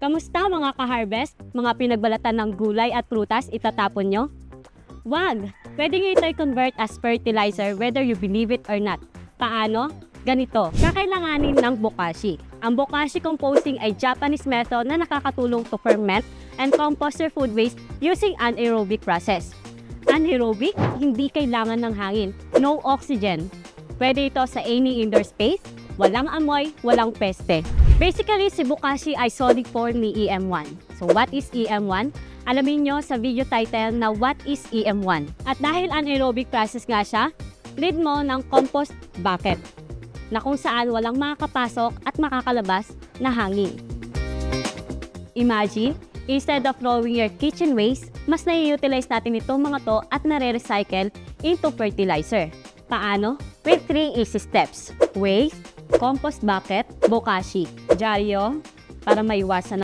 Kamusta mga ka-harvest? Mga pinagbalatan ng gulay at prutas itatapon nyo? Wag! Pwede nyo ito i-convert as fertilizer whether you believe it or not. Paano? Ganito, kakailanganin ng bokashi. Ang bokashi composting ay Japanese method na nakakatulong to ferment and compost your food waste using anaerobic process. Anaerobic, hindi kailangan ng hangin, no oxygen. Pwede ito sa any indoor space, walang amoy, walang peste. Basically, si bokashi ay solid form ni EM1. So what is EM1? Alamin nyo sa video title na what is EM1. At dahil anaerobic process nga siya, need mo ng compost bucket na kung saan walang makakapasok at makakalabas na hangin. Imagine, instead of throwing your kitchen waste, mas nai-utilize natin itong mga to at nare-recycle into fertilizer. Paano? With 3 easy steps. Waste, compost bucket, bokashi. Dyaryo, para maiwasan